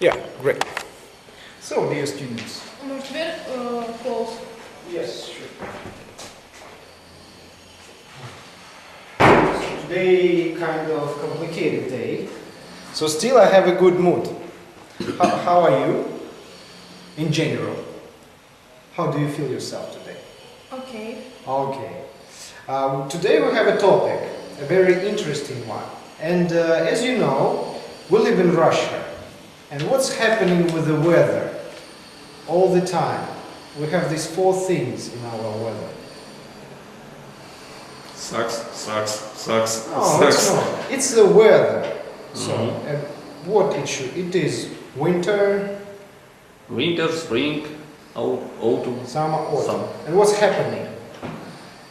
Yeah, great. So, dear students. Может, вверх, close. Yes, sure. So today, kind of complicated day. So still I have a good mood. How are you? In general. How do you feel yourself today? Okay. Okay. Today we have a topic, a very interesting one. And as you know, we live in Russia. And what's happening with the weather? All the time. We have these four things in our weather. Sucks. No, it's not. It's the weather. So, and what it should? It is winter, Winter, spring, autumn, summer, autumn. Summer. And what's happening?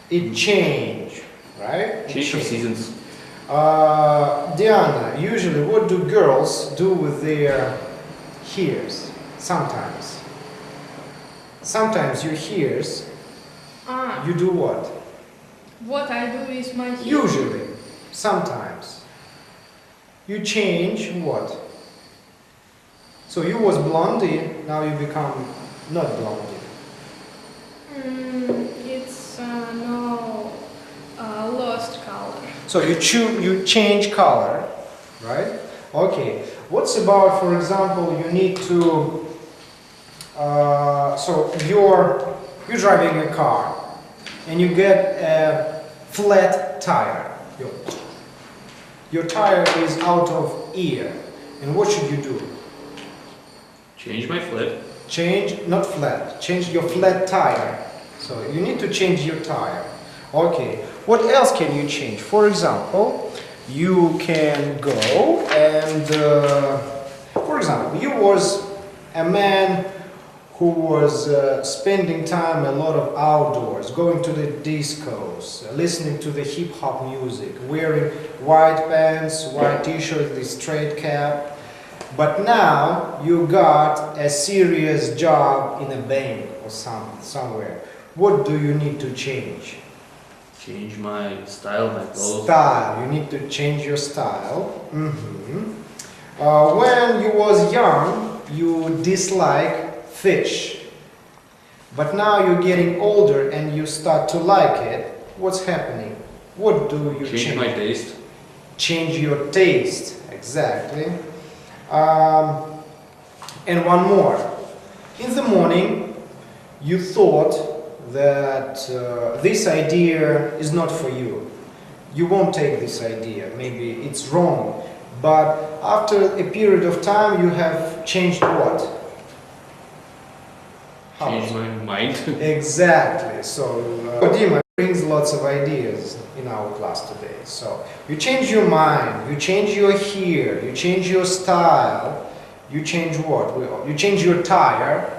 It change, right? It change of seasons. Diana, usually what do girls do with their hairs? Sometimes. Sometimes your hairs, Ah, you do what? what I do is my hair. Usually. Sometimes. You change what? So you was blondie, now you become not blondie. It's no lost color. So you change color, right? Okay. What's about, for example, you need to so you're driving a car and you get a flat tire. Your tire is out of ear. And what should you do? Change my flat. Change, not flat, change your flat tire. So you need to change your tire. Okay, what else can you change? For example, you can go and, for example, you was a man who was spending time a lot of outdoors, going to the discos, listening to the hip-hop music, wearing white pants, white t-shirt, the straight cap. But now you got a serious job in a bank or somewhere. What do you need to change? Change my style, my clothes. Style. You need to change your style. When you was young, you dislike fish. But now you're getting older and you start to like it. What's happening? What do you change? Change my taste. Change your taste. Exactly. And one more. In the morning, you thought that this idea is not for you. You won't take this idea. Maybe it's wrong. But after a period of time, you have changed what? How? Change my mind. Exactly. So, Dima brings lots of ideas in our class today. So, you change your mind, you change your hair, you change your style, you change what? You change your tire.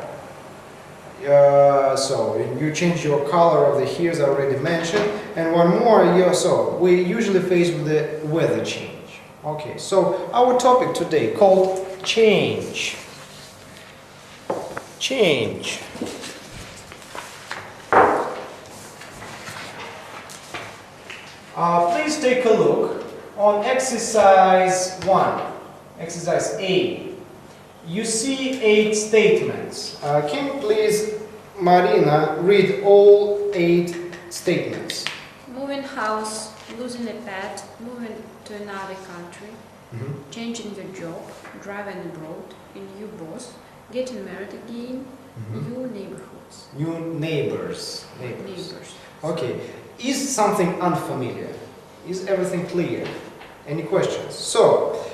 So, you change your color of the hairs I already mentioned. And one more, so we usually face with the weather change. Okay, so our topic today called change. Change. Please take a look on exercise 1, exercise A. You see 8 statements. Can you please, Marina, read all 8 statements? Moving house, losing a pet, moving to another country, changing your job, driving abroad, a new boss, getting married again, new neighborhoods. New neighbors. Neighbors. Okay. Is something unfamiliar? Is everything clear? Any questions? So,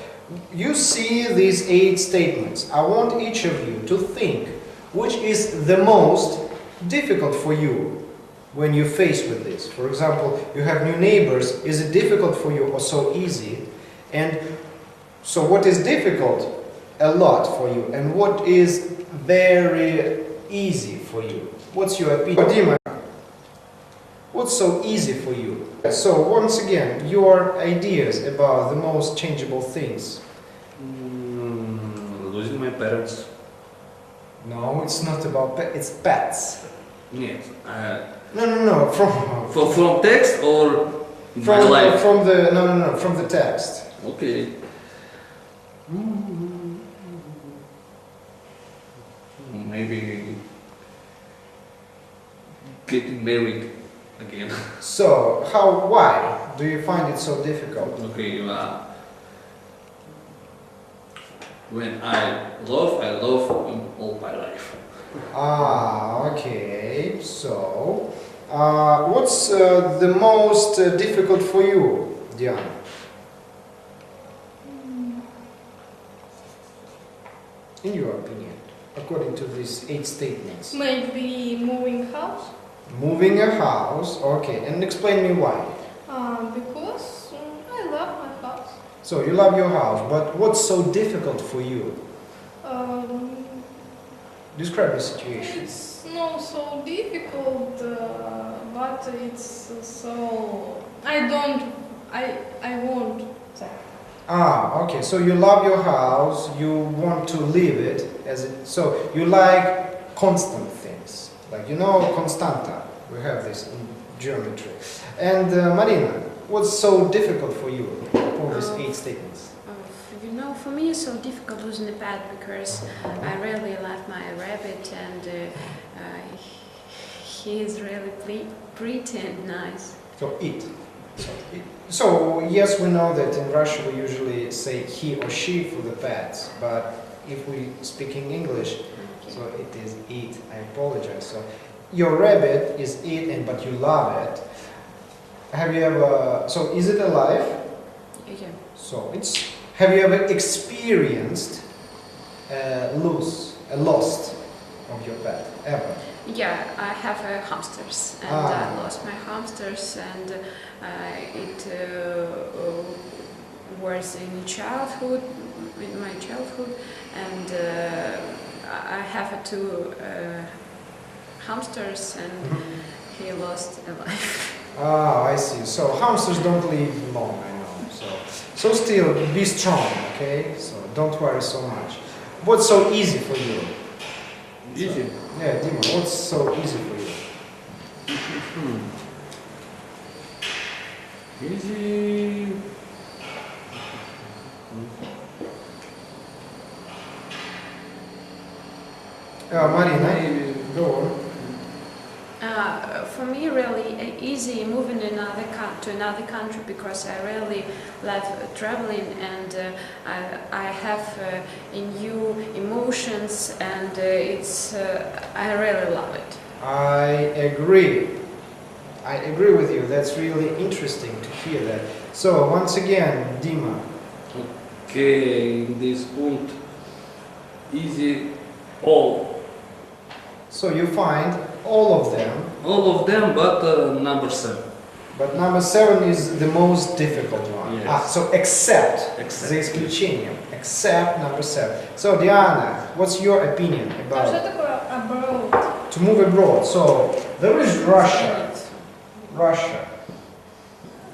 you see these 8 statements. I want each of you to think which is the most difficult for you when you're faced with this. For example, you have new neighbors. Is it difficult for you or so easy? And so what is difficult? A lot for you. And what is very easy for you? What's your opinion? Dima, what's so easy for you? So once again, your ideas about the most changeable things. Losing my parents. No, it's not about pets, it's pets. Yes. No, From text or my life? From the, from the text. Okay. maybe getting married again. So, why do you find it so difficult? Okay, when I love all my life. Ah, okay. So, what's the most difficult for you, Diana? In your opinion, according to these 8 statements. Maybe moving house. Moving a house, okay. And explain me why. Because I love my house. So, you love your house, but what's so difficult for you? Describe the situation. It's not so difficult, but it's so I won't that. Ah, okay. So you love your house, you want to live it as it. So you like constant things, like constanta. We have this in geometry. And Marina, what's so difficult for you? All these 8 statements. For me it's so difficult losing a pet because I really love my rabbit and he is really pretty and nice. So eat. So yes, we know that in Russia we usually say he or she for the pets, but if we speak in English, Okay. so it is eat. I apologize. So your rabbit is eaten, but you love it. Have you ever? So is it alive? Yeah. So it's. Have you ever experienced lost of your pet ever? Yeah, I have hamsters and I lost my hamsters and it was in my childhood and I have 2 hamsters and he lost a life. Ah, I see. So hamsters don't live long, I know. So still be strong, okay? So don't worry so much. What's so easy for you? Easy. Yeah, Dima, what's so easy for you? Easy. Marina, go on. For me, really easy moving to another country because I really love traveling and I have new emotions and I really love it. I agree. I agree with you. That's really interesting to hear that. So once again, Dima. Okay, in this point, easy all. So you find all of them. All of them, but number 7. But number 7 is the most difficult one. Yes. So except Except. за исключением. Except number 7. So Diana, what's your opinion А about что такое abroad? to move abroad? So there is Russia,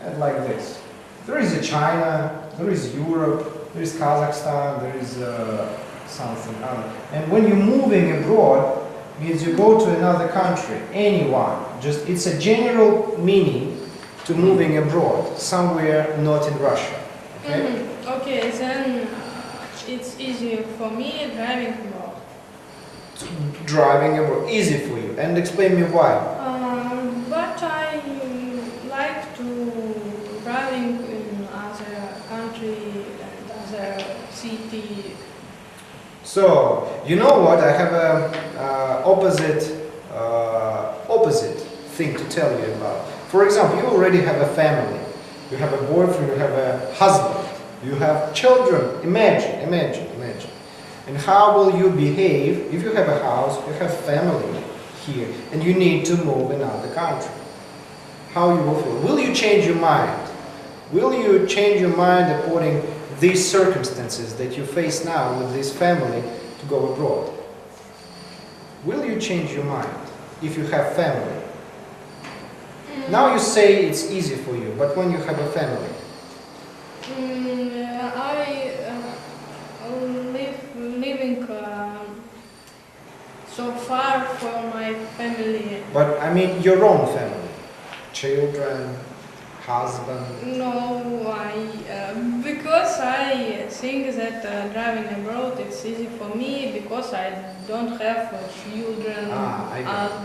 and like this. There is China, there is Europe, there is Kazakhstan, there is something other. And when you're moving abroad, means you go to another country, anyone. Just it's a general meaning to moving abroad, somewhere not in Russia. Okay. Okay, then it's easy for me driving abroad. Driving abroad, easy for you. And explain me why. But I like to driving in other country and other city. So you know what? I have a opposite thing to tell you about. For example, you already have a family. You have a boyfriend. You have a husband. You have children. Imagine. And how will you behave if you have a house? You have family here, and you need to move another country. How you will feel? Will you change your mind? Will you change your mind according these circumstances that you face now with this family to go abroad? Will you change your mind if you have family? Now you say it's easy for you, but when you have a family? Living so far from my family. But I mean your own family, children, husband? No, because I think that driving abroad it's easy for me because I don't have children, I got it.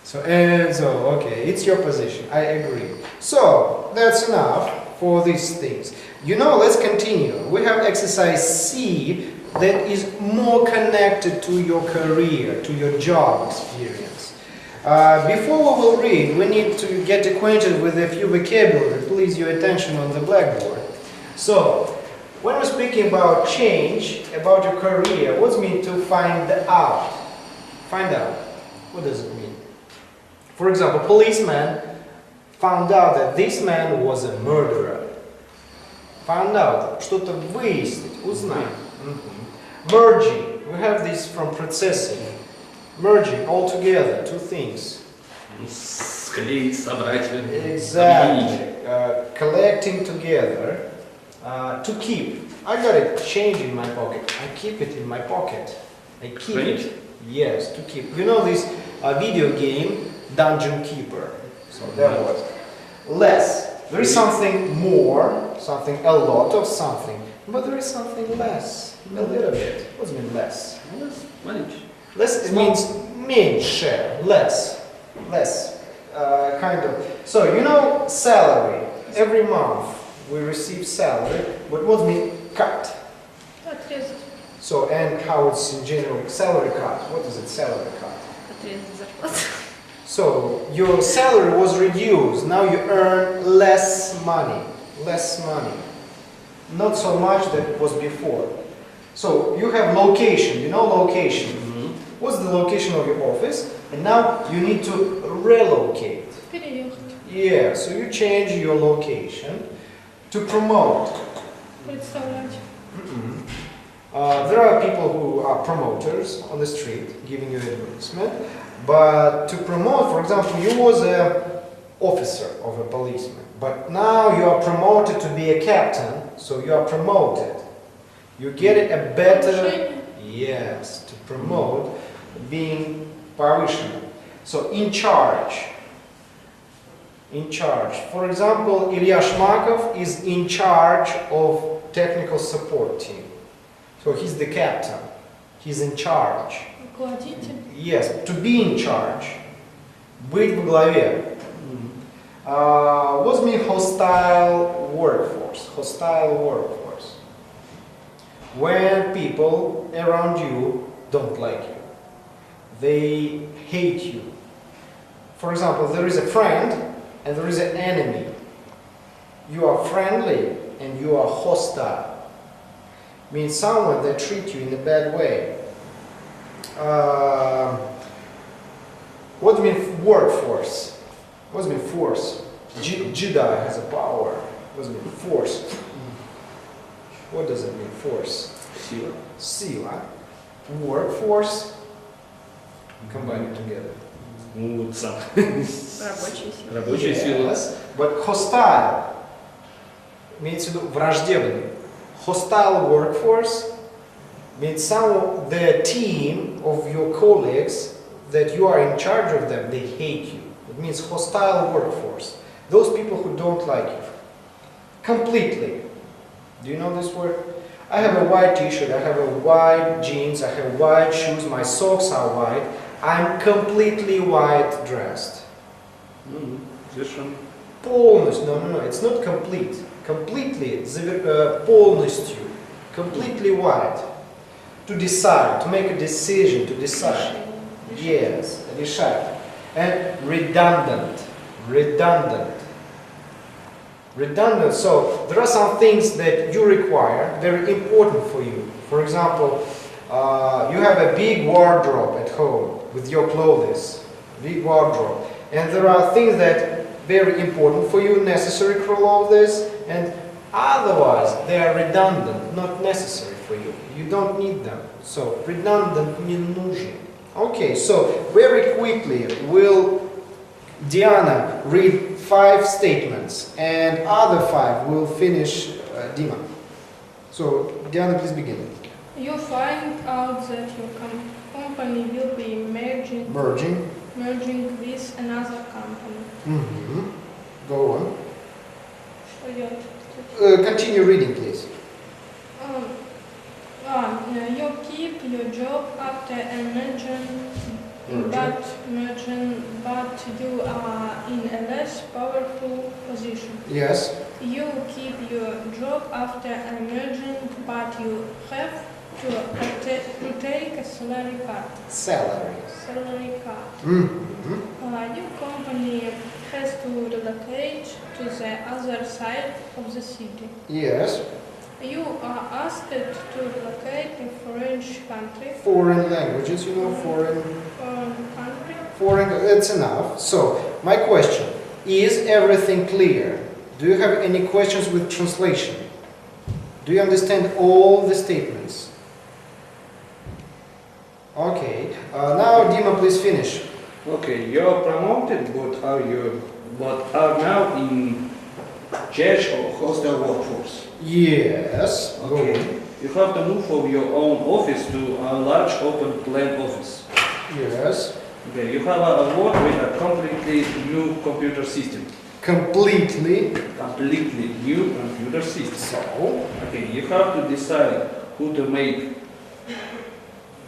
husband. So okay, it's your position. I agree. So that's enough for these things. You know, let's continue. We have exercise C that is more connected to your career, to your job experience. Before we will read, we need to get acquainted with a few vocabulary. Please, your attention on the blackboard. So, when we're speaking about change, about your career, what's mean to find out? Find out. What does it mean? For example, policeman found out that this man was a murderer. Found out. Что-то выяснить, узнать. Merging. We have this from processing. Merging all together, two things. Склеить, собрать. Exactly. Collecting together. To keep. I got a change in my pocket. I keep it in my pocket. I keep it. Yes, to keep. You know this video game, Dungeon Keeper. So that was less. There is something more, something a lot of something, but there is something less, a little bit. What does it mean less? Less, it means меньше, less, kind of. So you know salary. Every month we receive salary, but what does it mean cut? Отрезать. So and how it's in general salary cut? What is it salary cut? Отрезать зарплату. So your salary was reduced. Now you earn less money. Less money. Not so much that it was before. So you have location. You know location. What's the location of your office? And now you need to relocate. Переехать. Yeah. So you change your location to promote. Представлять. There are people who are promoters on the street giving you advertisement. But to promote, for example, you was an officer of a policeman, but now you are promoted to be a captain, so you are promoted. You get a better, yes, to promote, being повышен. So in charge. In charge. For example, Ilya Shmakov is in charge of technical support team. So he's the captain. He's in charge. Руководитель. Yes, to be in charge. Быть во главе. What's mean hostile workforce? Hostile workforce. When people around you don't like you. They hate you. For example, there is a friend and there is an enemy. You are friendly and you are hostile. Means someone that treats you in a bad way. What do you mean workforce? What does it mean force? Jedi has a power. What does it mean force? What does it mean force? Сила. Sila. Workforce. Combine it together. Ну, вот сам. Рабочая сила. Рабочая сила. Yes, but hostile. Имеется в виду враждебный. Hostile workforce means the team of your colleagues that you are in charge of them, they hate you. It means hostile workforce. Those people who don't like you. Completely. Do you know this word? I have a white t-shirt, I have a white jeans, I have white shoes, my socks are white. I'm completely white dressed. Совершенно. Полностью, no, it's not complete. Completely, полностью, completely white. To decide, to make a decision, to decide. Yes, решать. And redundant. Redundant, so there are some things that you require, very important for you. For example, you have a big wardrobe at home with your clothes, big wardrobe. And there are things that very important for you, necessary for all this, and otherwise they are redundant, not necessary for you. You don't need them. So redundant, не нужен. Okay, so very quickly will Diana read 5 statements and other 5 will finish Dima. So Diana, please begin. You find out that your company will be merging with another company. Go on. continue reading, please. You keep your job after a merger, but you are in a less powerful position. Yes. You keep your job after a merger, but you have to take a salary cut. Salary. Salary cut. Mm-hmm. Your company has to relocate to the other side of the city. Yes. You are asked to relocate in foreign country. Foreign languages, you know, foreign. Foreign country. Foreign, that's enough. So, my question, is everything clear? Do you have any questions with translation? Do you understand all the statements? Okay, now Dima, please finish. Okay, you're promoted, but are now in charge of hostile workforce. Yes. Okay. You have to move from your own office to a large open plan office. Yes. Okay, you have a work with a completely new computer system. Completely. Completely new computer system. So, Okay, you have to decide who to make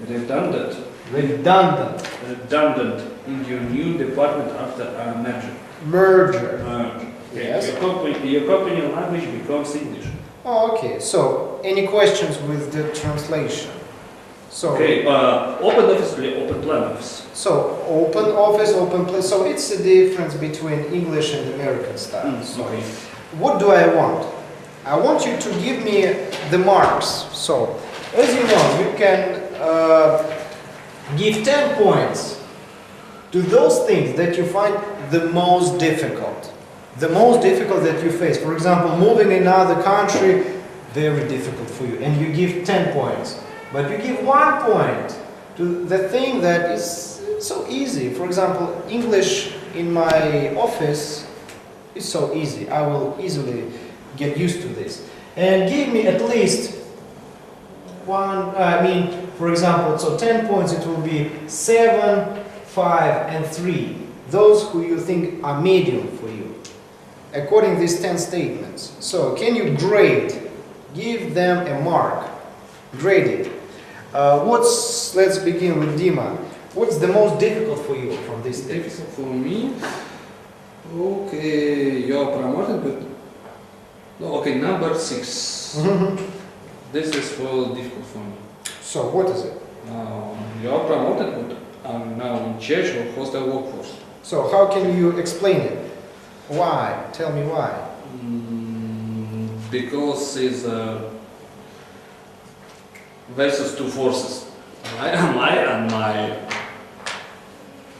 redundant redundant. in your new department after a merger. Merger. Okay, Yes. your company language becomes English. Oh, okay, so any questions with the translation? So, Okay, open office, open plan office. so open office, open place. So it's the difference between English and American style. So, Okay. what do I want? I want you to give me the marks. So, as you know, you can give 10 points to those things that you find the most difficult. The most difficult that you face. For example, moving in another country, very difficult for you, and you give 10 points. But you give 1 point to the thing that is so easy. For example, English in my office is so easy. I will easily get used to this. And give me at least for example, so 10 points, it will be 7, 5, and 3. Those who you think are medium for you, according to these 10 statements. So, can you grade? Give them a mark. Grade it. Let's begin with Dima. What's the most difficult for you from this text? Difficult for me. Okay, you're promoted, but no. Okay, number 6. This is difficult for me. So, what is it? You're promoted, but I'm now in charge of hostile workforce. So, how can you explain it? Why? Tell me why. Because it's versus two forces. My and my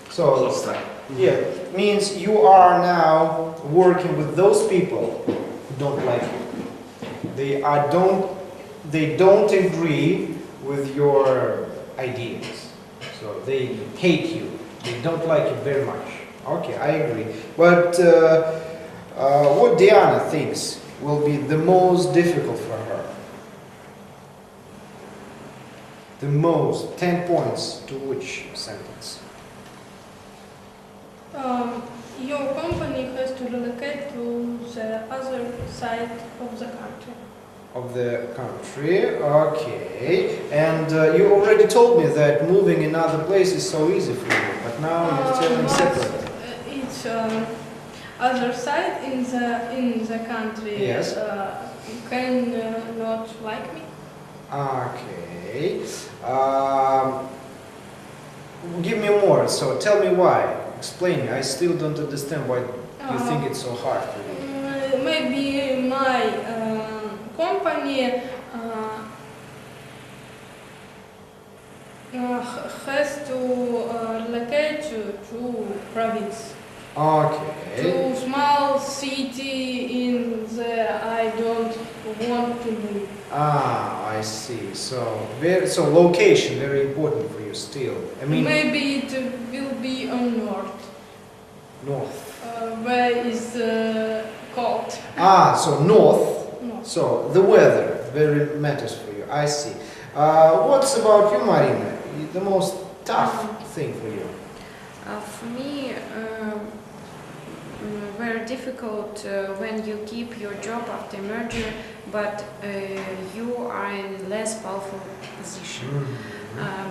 So, hostile. yeah, means you are now working with those people who don't like you. They don't agree with your ideas. So they hate you. They don't like you very much. Okay, I agree. But what Diana thinks will be the most difficult for her? The most, 10 points to which sentence? Your company has to relocate to the other side of the country. Of the country, okay. And you already told me that moving in other place is so easy for you, but now you're telling separate. It's other side in the country. Yes. Can not like me. Okay. Give me more. So tell me why. Explain. I still don't understand why you think it's so hard for you. Maybe my company has to relocate to province. Okay. To small city in the I don't want to live. I see. So location very important for you still. I mean Maybe it will be on north, north. where is cold. So north. North. So the weather very matters for you. I see. What's about you, Marina? The most tough thing for you? For me, very difficult when you keep your job after merger, but you are in less powerful position.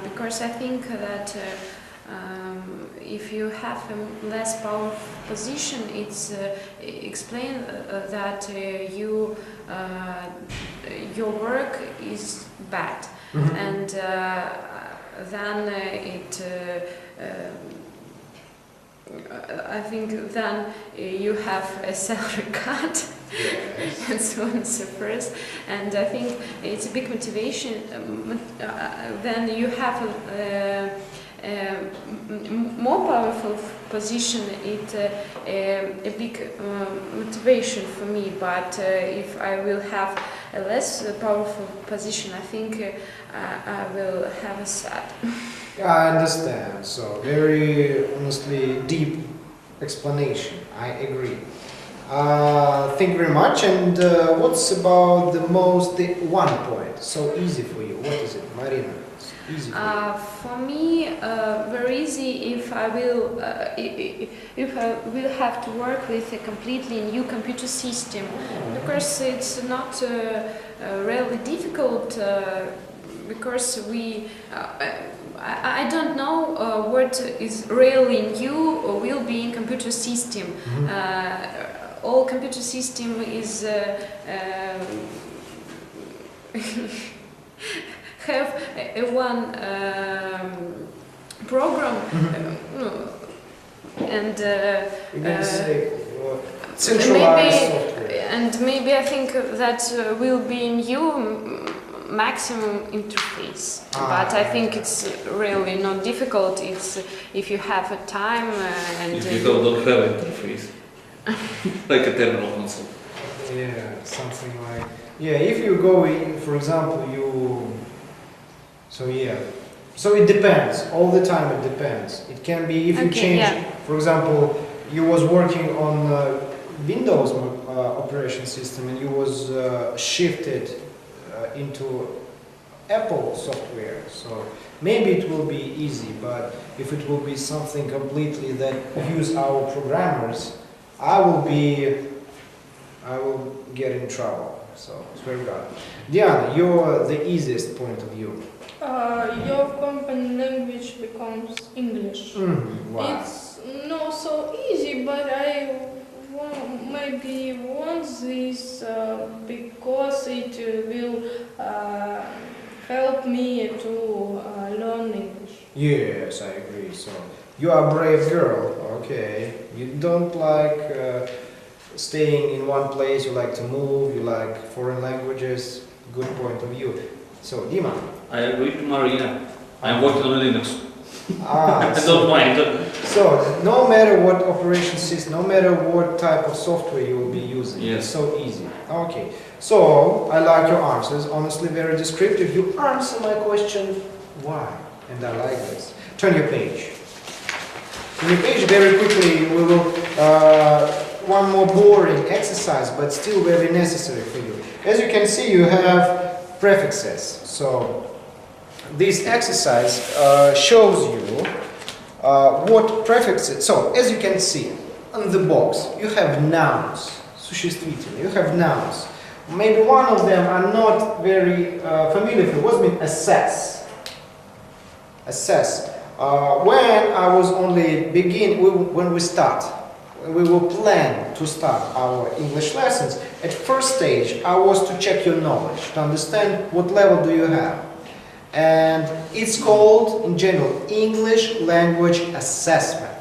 Because I think that if you have a less powerful position, it's explain that your work is bad, and then I think then you have a salary cut. Yes. And so on and so forth. And I think it's a big motivation. Then you have a more powerful position. It's a big motivation for me. But if I will have a less powerful position, I think I will have a sad. I understand. So very honestly deep explanation. I agree. Thank you very much. And what's about the one point? So easy for you. What is it, Marina? It's easy for you. For me, very easy if I will have to work with a completely new computer system, because it's not really difficult. Because I don't know what is really new or will be in computer system. All computer system is have one program, and You can say centralized software. and maybe I think that will be new maximum interface. But I think it's really not difficult. It's if you have a time and If you don't have interface, like a terminal console. Yeah, something like. Yeah, if you go in, for example, So it depends. All the time it depends. It can be if you change. For example, you was working on Windows operation system and you was shifted into Apple software. So maybe it will be easy, but if it will be something completely that use our programmers, I will get in trouble. So it's very bad. Diana, you're the easiest point of view. Your company language becomes English. Wow. It's not so easy, but I maybe want this because it will help me to learn English. Yes, I agree. So you are a brave girl. Okay. You don't like staying in one place. You like to move. You like foreign languages. Good point of view. So Dima. I agree to Marina. I'm working on Linux. I So, don't mind. so no matter what operation system, no matter what type of software you will be using, Yes. it's so easy. Okay. So I like your answers. Honestly, very descriptive. You answer my question. Why? And I like this. Turn your page. Turn your page very quickly. We will one more boring exercise, but still very necessary for you. As you can see, you have prefixes. So this exercise shows you what prefixes. So as you can see on the box, you have nouns. Существительные. You have nouns. Maybe one of them are not very familiar. What does mean assess? Assess. When I was only when we will plan to start our English lessons, at first stage I was to check your knowledge, to understand what level do you have. And it's called, in general, English language assessment.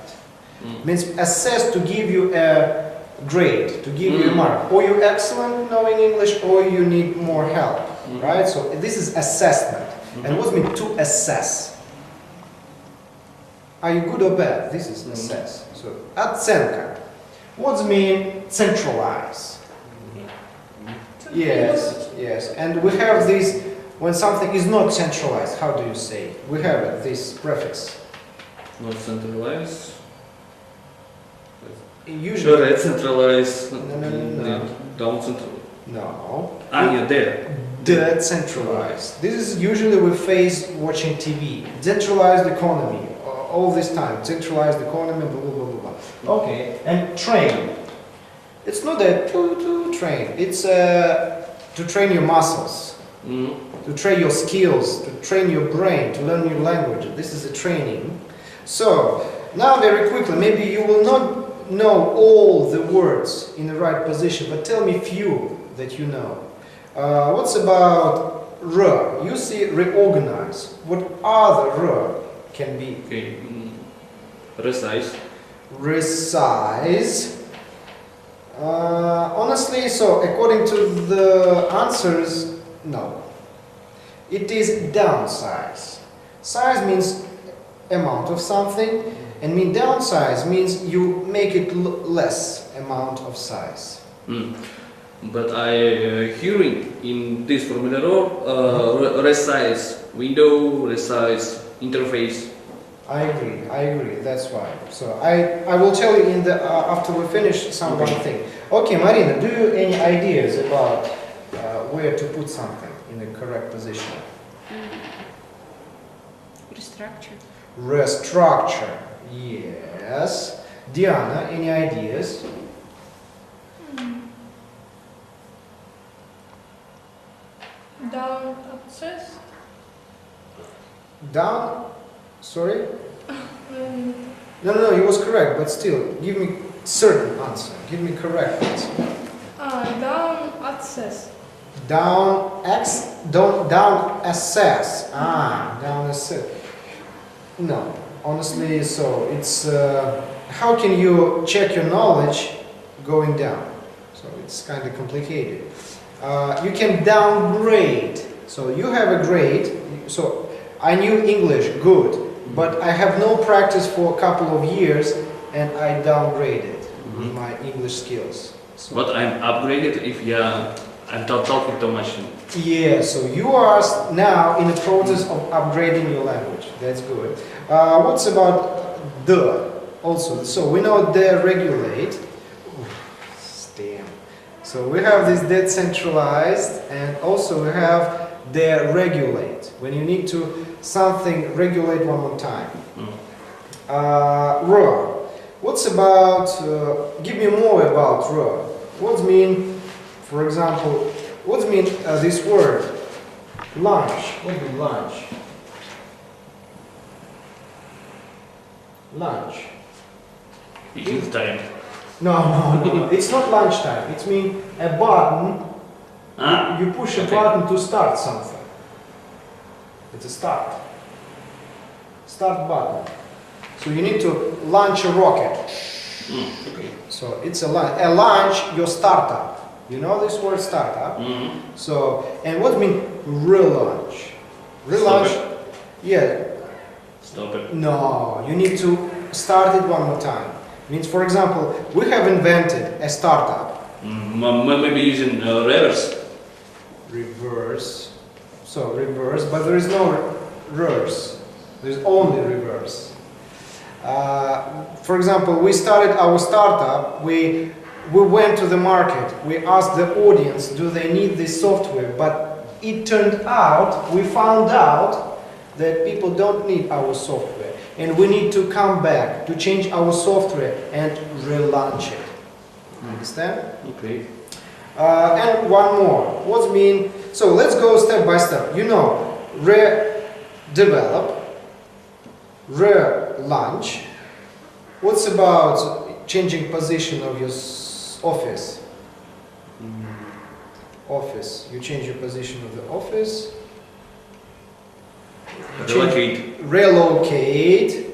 Means assess to give you a grade, to give you a mark. Or you're excellent knowing English, or you need more help, right? So this is assessment. And what does it mean to assess? Are you good or bad? This is assess. So оценка. What does it mean centralize? Yes, yes. And we have this, when something is not centralized, how do you say it? We have this prefix. Not centralized. Usually. Sure, centralized. No. Don't centralize. No. Yeah, there. Decentralized. This is usually we face watching TV. Decentralized economy all this time, centralized economy, blah, blah, blah, blah, blah. Okay, and train. It's not that to train, it's to train your muscles, to train your skills, to train your brain, to learn new language. This is a training. So, now very quickly, maybe you will not know all the words in the right position, but tell me few that you know. What's about R? You see reorganize. What other R can be? Okay. Resize. Resize. Honestly, so according to the answers, no. It is downsize. Size means amount of something, and downsize means you make it less amount of size. But I hearing in this formula resize window, resize interface. I agree, that's why. So I will tell you in the after we finish some one thing. Okay, Marina, do you any ideas about where to put something in the correct position? Restructure. Restructure, yes. Diana, any ideas? Down access. Down, sorry? Um, No, it was correct, but still, give me certain answer. Give me correct answer. down access. Down assess. Down assess. No, honestly, so it's how can you check your knowledge going down? So it's kind of complicated. You can downgrade. So you have a grade. So I knew English good, but I have no practice for a couple of years, and I downgraded my English skills. So But I'm upgraded if I'm talking too much. yeah, so you are now in the process of upgrading your language. That's good. What's about the? Also, so we know deregulate. Damn. So we have this decentralized, and also we have deregulate. When you need to something regulate one more time. Raw. What's about? Give me more about raw. What's mean? For example, what's mean this word? Lunch. What mean lunch? Lunch. Eating time. No. It's not lunchtime. It's mean a button. You push a Okay. button to start something. It's a start. Start button. So you need to launch a rocket. Okay. So it's a launch your startup. You know this word startup? So, and what mean relaunch? Relaunch, Stop yeah, Stop it. no, you need to start it one more time. Means, for example, we have invented a startup. Maybe using reverse. Reverse. So reverse, but there is no reverse. There's only reverse. For example, we started our startup. We went to the market. We asked the audience, do they need this software? But it turned out, we found out that people don't need our software, and we need to come back to change our software and relaunch it. Understand? Okay. And one more. What's mean? So let's go step by step. You know, redevelop, relaunch. What's about changing position of your office? Office. You change your position of the office. Relocate. Relocate.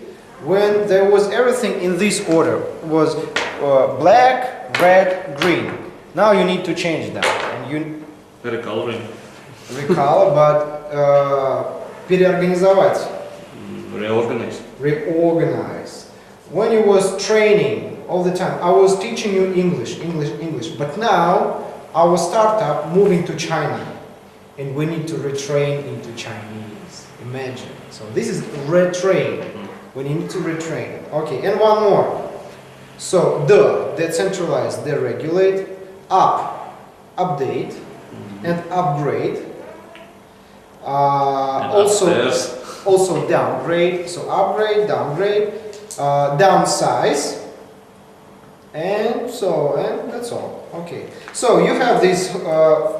When there was everything in this order, was black, red, green. Now you need to change that, and you Recoloring. recall, but переорганизовать, Reorganize. reorganize. When you was training all the time, I was teaching you English, but now our startup moving to China, and we need to retrain into Chinese. Imagine. So this is retrain. We need to retrain. Okay, and one more. So decentralize, deregulate, update, and upgrade. And Also, upstairs. Also downgrade, so upgrade, downgrade, downsize, and that's all. Okay. So you have this,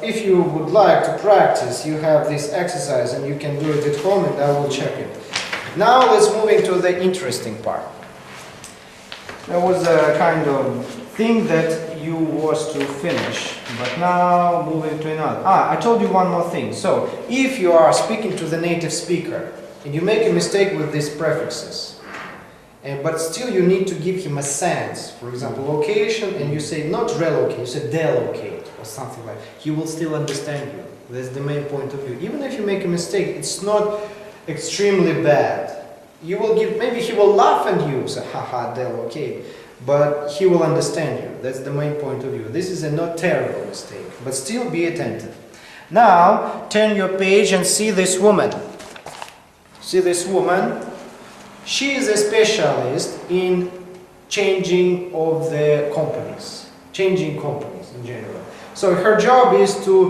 if you would like to practice, you have this exercise and you can do it at home and I will check it. Now let's move into the interesting part. There was a kind of thing that you was to finish, but now moving to another. I told you one more thing. So if you are speaking to the native speaker and you make a mistake with these prefixes, but still you need to give him a sense, for example, location, and you say not relocate, you say delocate or something like that. He will still understand you. That's the main point of view. Even if you make a mistake, it's not extremely bad. You will give, maybe he will laugh at you, say, haha, delocate, but he will understand you. That's the main point of view. This is a not terrible mistake, but still be attentive. Now, turn your page and see this woman. See this woman? She is a specialist in changing of the companies, changing companies in general. So her job is to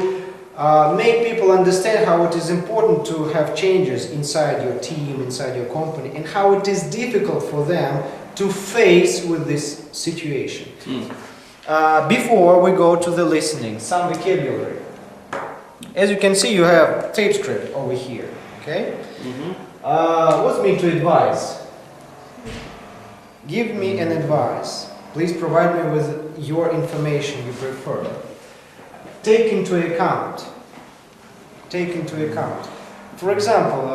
make people understand how it is important to have changes inside your team, inside your company, and how it is difficult for them to face with this situation. Before we go to the listening, some vocabulary. As you can see, you have tape script over here, okay? What's mean to advise? Give me an advice. Please provide me with your information you prefer. Take into account. Take into account. For example,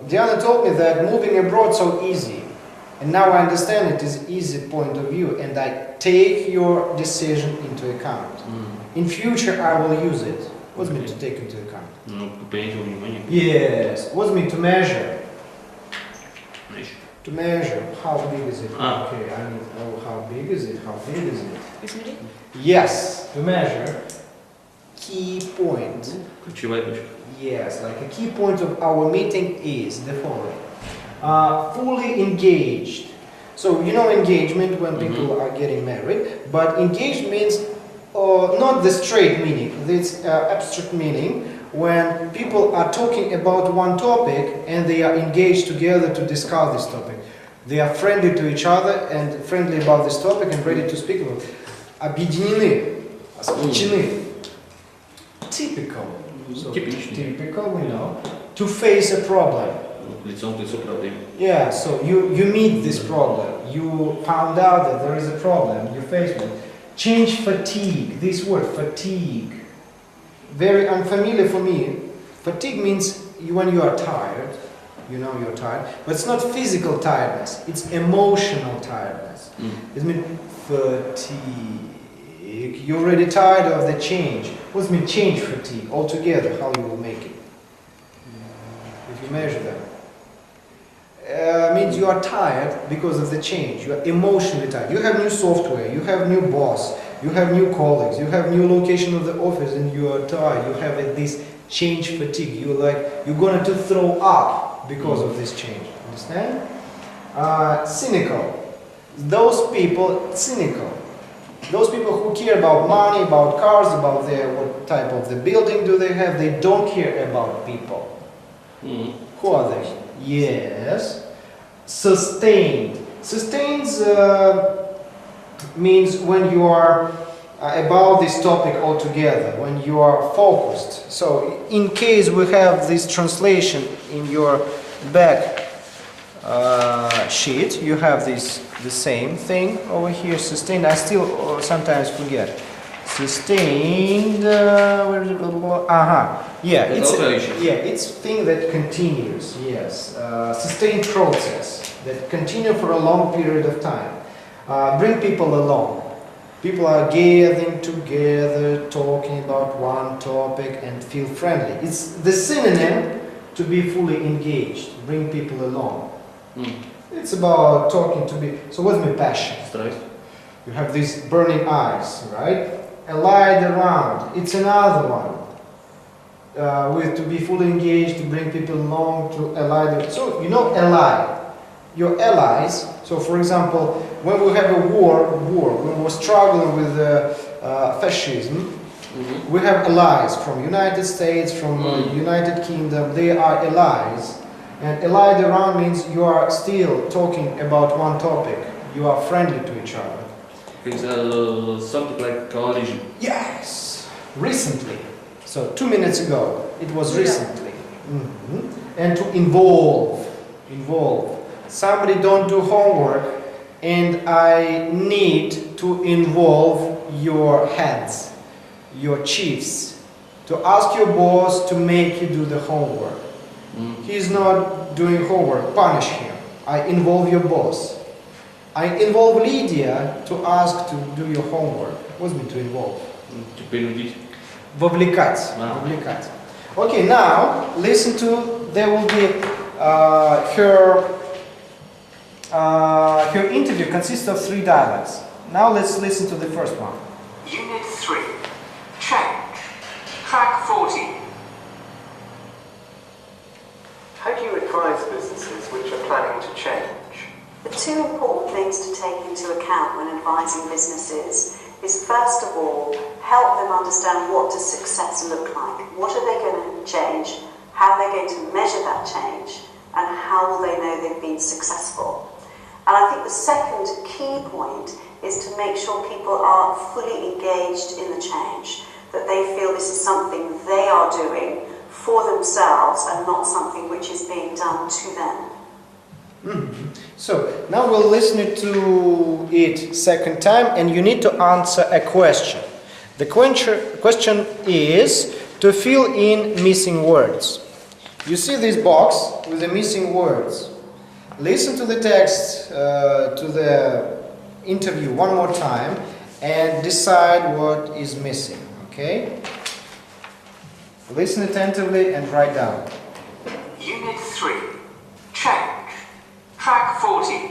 Diana told me that moving abroad so easy. And now I understand it is easy point of view and I take your decision into account. In future I will use it. What's mean to take into account? Yes. What's mean to measure? To measure. How big is it? Okay, I need to know how big is it? How big is it? Isn't it? Yes, to measure. Key point. Yes, like a key point of our meeting is the following. Fully engaged. So you know engagement when people are getting married, but engaged means not the straight meaning, it's abstract meaning when people are talking about one topic and they are engaged together to discuss this topic. They are friendly to each other and friendly about this topic and ready to speak about it. Объединены, сплочены. Typical. So, typical, we know. To face a problem. Yeah, so you meet this problem. You found out that there is a problem. You face it. Change fatigue. This word, fatigue. Very unfamiliar for me. Fatigue means when you are tired. You know you're tired. But it's not physical tiredness. It's emotional tiredness. It means fatigue. You're already tired of the change. What does mean change fatigue? Altogether, how you will make it? If you measure that. Means you are tired because of the change. You are emotionally tired. You have new software, you have new boss, you have new colleagues, you have new location of the office and you are tired. You have this change fatigue. You're going to throw up because of this change. Understand? Cynical. Those people, cynical. Those people who care about money, about cars, about what type of the building do they have, they don't care about people. Who are they? Yes. Sustained. Sustains means when you are about this topic altogether, when you are focused. So in case we have this translation in your back sheet, you have the same thing over here, sustained. I still sometimes forget. Sustained, where is it? Yeah, it's thing that continues. Yes, sustained process that continue for a long period of time. Bring people along. People are gathering together, talking about one topic, and feel friendly. It's the synonym to be fully engaged. Bring people along. It's about talking to be. So what's my passion? You have these burning eyes, right? Allied around. It's another one. With to be fully engaged, to bring people along, to ally. So you know, ally. Your allies. So for example, when we have a war, when we're struggling with fascism, we have allies from United States, from United Kingdom. They are allies. And allied around means you are still talking about one topic. You are friendly to each other. It's something like coalition. Yes, recently. So 2 minutes ago, it was recently. Mhm. And to involve. Somebody don't do homework, and I need to involve your heads, your chiefs, to ask your boss to make you do the homework. He's not doing homework, punish him. I involve your boss. I involve Lydia to ask to do your homework. What's mean to involve? To принудить. Вовлекать. Wow. Вовлекать. Okay, now listen to, there will be her interview consists of 3 dialogues. Now let's listen to the first one. Unit 3. Change. Track 40. How do you advise businesses which are planning to change? The 2 important things to take into account when advising businesses is, first of all, help them understand what does success look like. What are they going to change? How they're going to measure that change? And how will they know they've been successful? And I think the second key point is to make sure people are fully engaged in the change, that they feel this is something they are doing for themselves and not something which is being done to them. So now we'll listen to it second time, and you need to answer a question. The question is to fill in missing words. You see this box with the missing words. Listen to the text, to the interview one more time, and decide what is missing. Okay? Listen attentively and write down. Unit 3. Change. Track 40.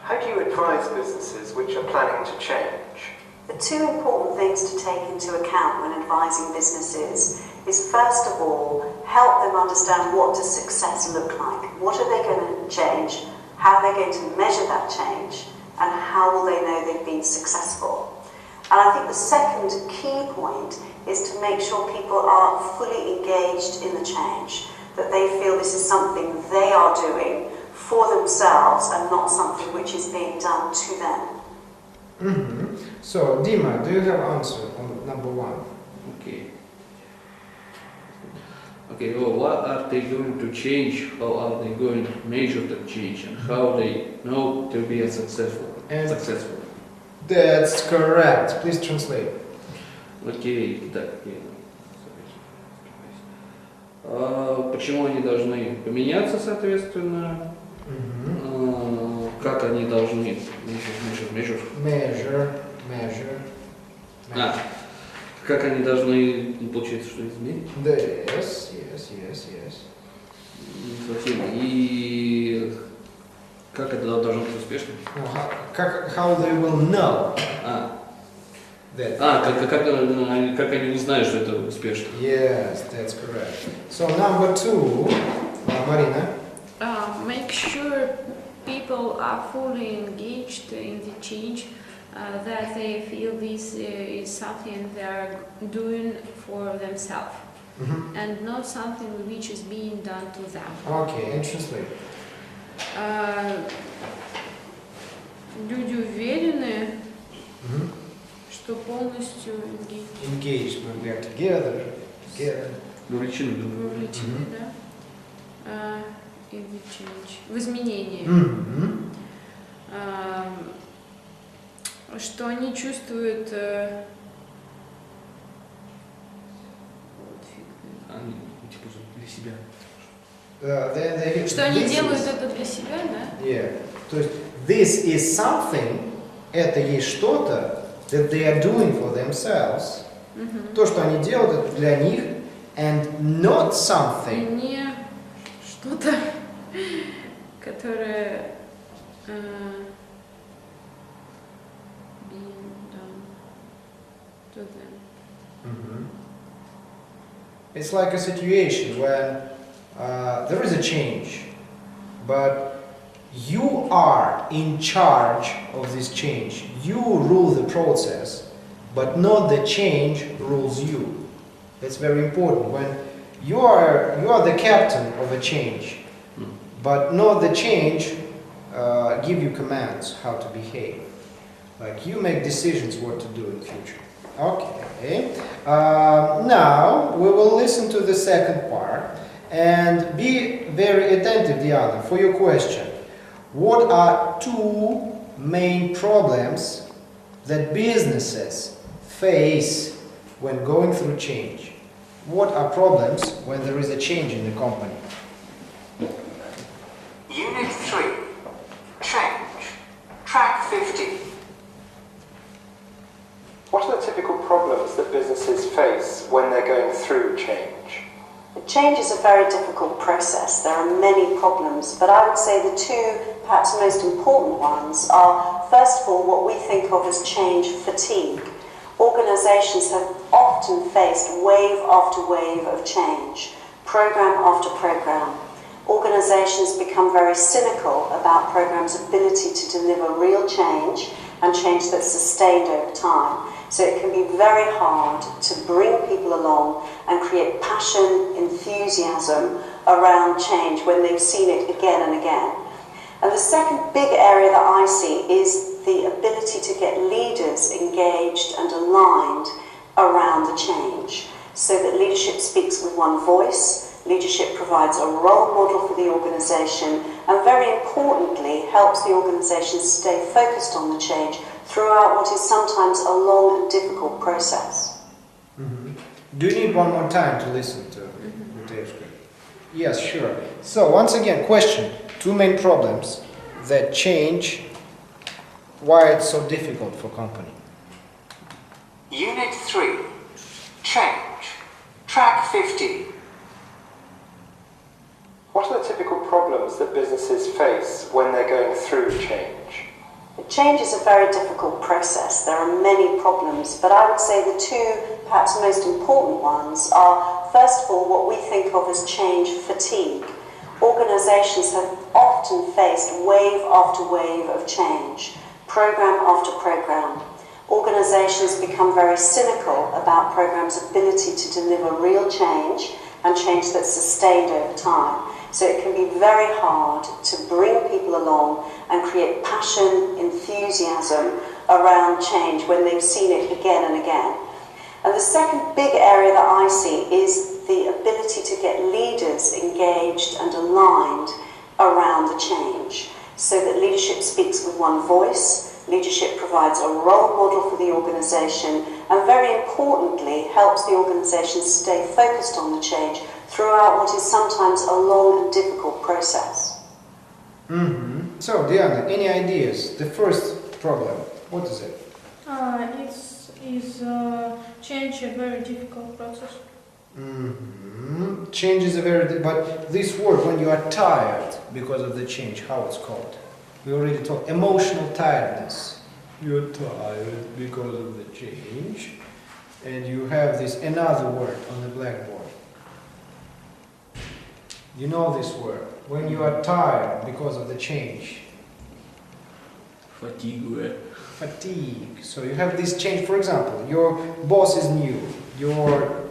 How do you advise businesses which are planning to change? The 2 important things to take into account when advising businesses is, first of all, help them understand what does success look like. What are they going to change? How are they going to measure that change? And how will they know they've been successful? And I think the second key point is to make sure people are fully engaged in the change, that they feel this is something they are doing for themselves and not something which is being done to them. So, Dima, do you have answer on number 1? Okay. Okay, well, what are they going to change? How are they going to measure the change? And how they know to be successful? That's correct. Please translate. Окей, так. Почему они должны поменяться, соответственно? Как они должны Measure. Как они должны, получается, что изменить? Yes. Не совсем. И как это должно быть успешным? How they will know that. Как они узнают, что это успешно? Yes, that's correct. So number 2, Marina. Make sure people are fully engaged in the change, that they feel this is something they are doing for themselves and not something which is being done to them. Okay, and translate. Люди уверены, что полностью Engaged when we are together. Вовлечены. вовлечены, да? In the change. В изменении. Что они чувствуют... Они типа для себя. Что они делают это для себя, да? Yeah. То есть, this is something, это есть что-то, that they are doing for themselves. То, что они делают, это для них, and not something. И не что-то, которое being done to them. It's like a situation when there is a change, but you are in charge of this change. You rule the process, but not the change rules you. That's very important. When You are the captain of a change, but not the change give you commands how to behave. Like you make decisions what to do in the future. Okay. Now we will listen to the second part and be very attentive, Diana, for your question. What are two main problems that businesses face when going through change? What are problems when there is a change in the company? Unit 3. Change. Track 50. What are the typical problems that businesses face when they're going through change? Change is a very difficult process. There are many problems, but I would say the two perhaps most important ones are, first of all, what we think of as change fatigue. Organizations have often faced wave after wave of change, program after program. Organizations become very cynical about programs' ability to deliver real change and change that's sustained over time. So it can be very hard to bring people along and create passion, enthusiasm around change when they've seen it again and again. And the second big area that I see is the ability to get leaders engaged and aligned around the change, so that leadership speaks with one voice, leadership provides a role model for the organization, and very importantly, helps the organization stay focused on the change throughout what is sometimes a long and difficult process. Do you need one more time to listen to the tape script? Yes, sure. So once again, question. Two main problems that change, why it's so difficult for company. Unit 3. Change. Track 50. What are the typical problems that businesses face when they're going through change? Change is a very difficult process. There are many problems, but I would say the two perhaps most important ones are, first of all, what we think of as change fatigue. Organizations have often faced wave after wave of change, program after program. Organizations become very cynical about programs' ability to deliver real change and change that's sustained over time. So it can be very hard to bring people along and create passion, enthusiasm around change when they've seen it again and again. And the second big area that I see is the ability to get leaders engaged and aligned around the change, so that leadership speaks with one voice, leadership provides a role model for the organization, and very importantly, helps the organization stay focused on the change throughout what is sometimes a long and difficult process. So, Diana, any ideas? The first problem, what is it? Change a very difficult process. Change is a very... But this word, when you are tired because of the change, how it's called? We already talked. Emotional tiredness. You're tired because of the change. And you have this another word on the blackboard. You know this word. When you are tired because of the change. Fatigue. Fatigue. So you have this change. For example, your boss is new. Your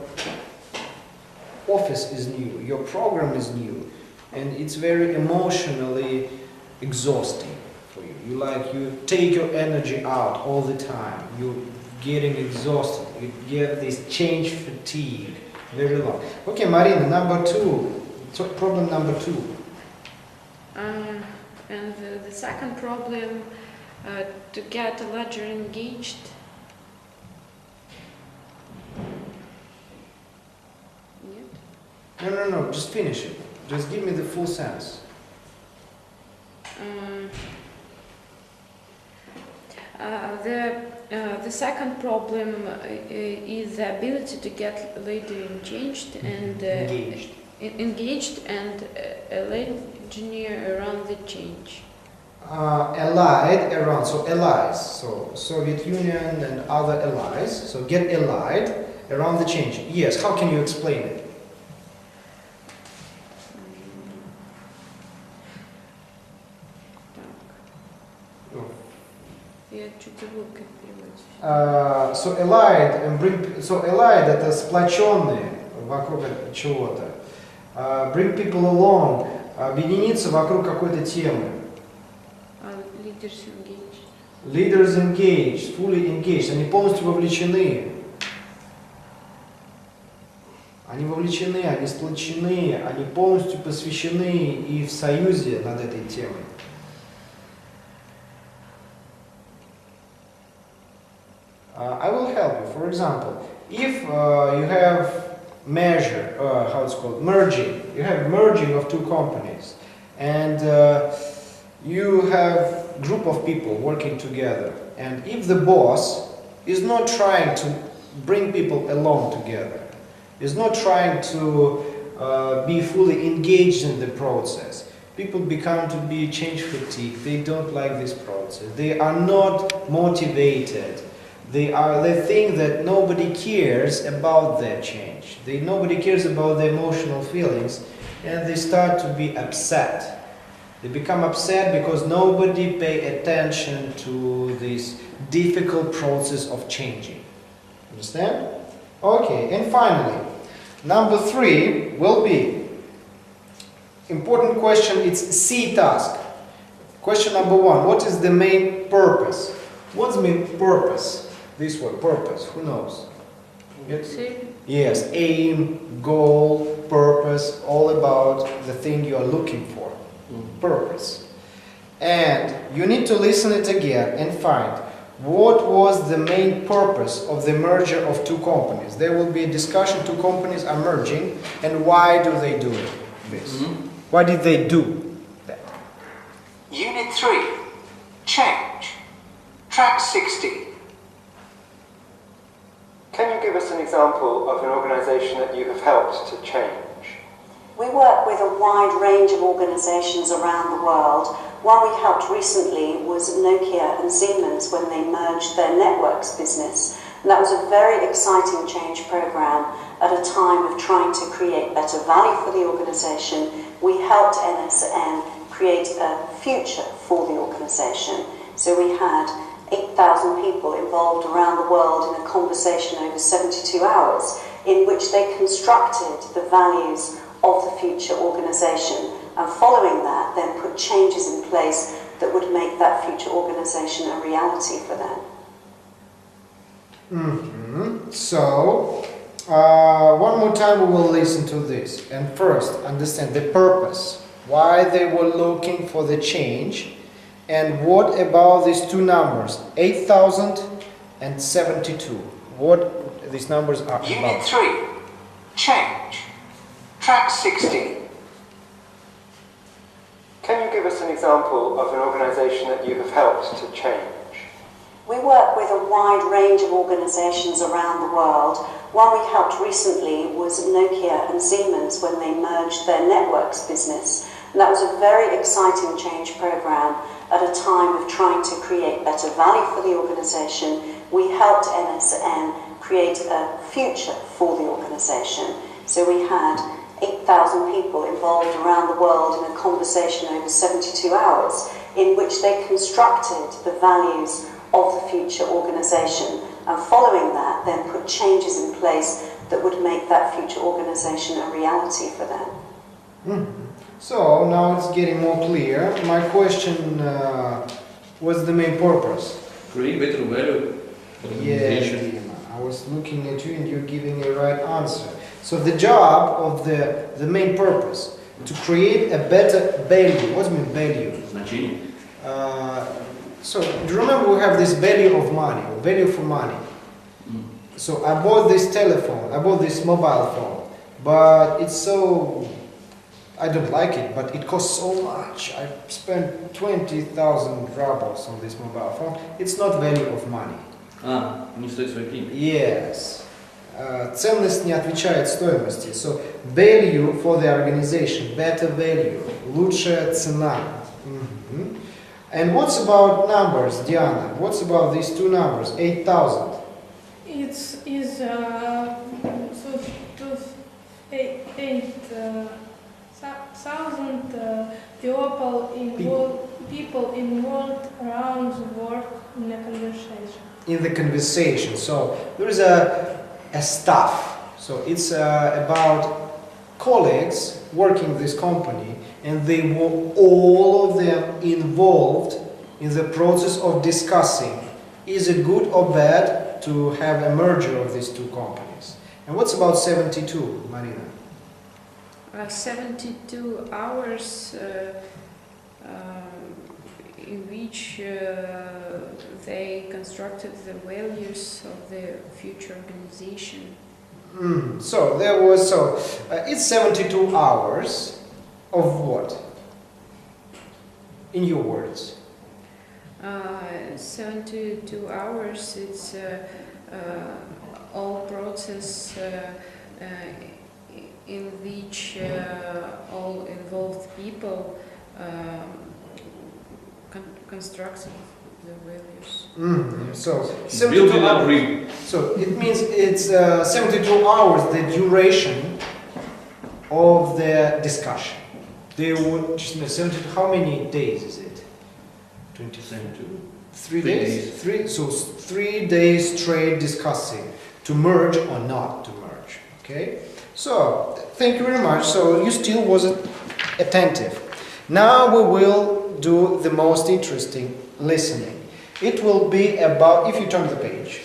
office is new. Your program is new. And it's very emotionally exhausting for you. You take your energy out all the time. You're getting exhausted. You get this change fatigue very long. Okay, Marina, number two. So problem number two. And the second problem, to get a ledger engaged. Yet? No, just finish it. Just give me the full sense. The second problem is the ability to get leader engaged and engaged and a lead engineer around the change. Allied around, so allies, so Soviet Union and other allies, so get allied around the change. Yes, how can you explain it? So allied это сплоченные в вокруг чего-то. Bring people along, объединиться вокруг какой-то темы. Leaders engaged. Leaders engaged, fully engaged, они полностью вовлечены. Они вовлечены, они сплочены, они полностью посвящены и в союзе над этой темой. I will help you. For example, if you have merging, you have merging of two companies, and you have group of people working together, and if the boss is not trying to bring people along together, is not trying to be fully engaged in the process, people become to be change fatigue. They don't like this process. They are not motivated. They think that nobody cares about their change. Nobody cares about their emotional feelings, and they start to be upset. They become upset because nobody pay attention to this difficult process of changing. Understand? Okay, and finally, number 3 will be important question. It's C task. Question number 1. What is the main purpose? What's the main purpose? This word, purpose. Who knows? Yes, aim, goal, purpose, all about the thing you are looking for. Purpose. And you need to listen it again and find what was the main purpose of the merger of two companies. There will be a discussion, two companies are merging, and why do they do this? Why did they do that? Unit 3. Change. Track 60. Can you give us an example of an organisation that you have helped to change? We work with a wide range of organisations around the world. One we helped recently was Nokia and Siemens when they merged their networks business. And that was a very exciting change programme at a time of trying to create better value for the organisation. We helped NSN create a future for the organisation. So we had 8,000 people involved around the world in a conversation over 72 hours in which they constructed the values of the future organisation, and following that then put changes in place that would make that future organisation a reality for them. So, one more time we will listen to this, and first understand the purpose, why they were looking for the change, and what about these two numbers, 8,000 and 72, what these numbers are about. Unit 3. Change. Track 60. Can you give us an example of an organisation that you have helped to change? We work with a wide range of organisations around the world. One we helped recently was Nokia and Siemens when they merged their networks business. And that was a very exciting change programme at a time of trying to create better value for the organisation. We helped NSN create a future for the organisation. So we had 8,000 people involved around the world in a conversation over 72 hours in which they constructed the values of the future organisation, and following that then put changes in place that would make that future organisation a reality for them. So now it's getting more clear. My question was the main purpose. Create better value for the organization. Dima, I was looking at you and you're giving a right answer. So the job of the main purpose, to create a better value. What does mean value? Значение. So do you remember we have this value of money, or value for money? So I bought this telephone, I bought this mobile phone, but it's so, I don't like it, but it costs so much. I spent 20,000 rubles on this mobile phone. It's not value of money. Не стоит своих денег. Yes. Ценность не отвечает стоимости. So value for the organization, better value, лучшая цена. And what's about numbers, Diana? What's about these two numbers, 8,000? It's so to 8,000 people involved around the world in a conversation. In the conversation. So there is a staff. So it's about colleagues working in this company, and they were all of them involved in the process of discussing, is it good or bad to have a merger of these two companies? And what's about 72, Marina? 72 hours in which they constructed the values of the future organization. So there was, it's 72 hours of what? In your words. 72 hours, it's all process in which all involved people constructed the values. So 72 Building a hours. dream. So it means it's 72 hours the duration of the discussion. They would just 72. How many days is it? 72. 3 3 days. 3 days straight discussing to merge or not to merge. Okay. So thank you very much. So you still wasn't attentive. Now we will do the most interesting listening. It will be about, if you turn the page,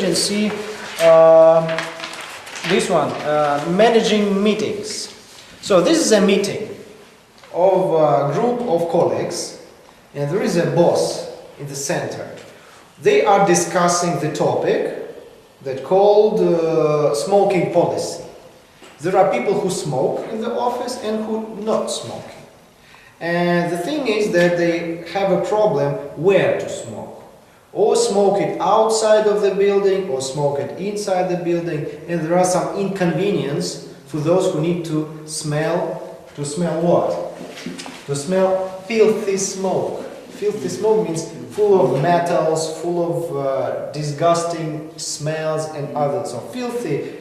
and see this one, managing meetings. So this is a meeting of a group of colleagues, and there is a boss in the center. They are discussing the topic that called smoking policy. There are people who smoke in the office and who not smoking. And the thing is that they have a problem where to smoke. Or smoke it outside of the building, or smoke it inside the building. And there are some inconvenience for those who need to smell what? To smell filthy smoke. Filthy smoke means full of metals, full of disgusting smells and others. So filthy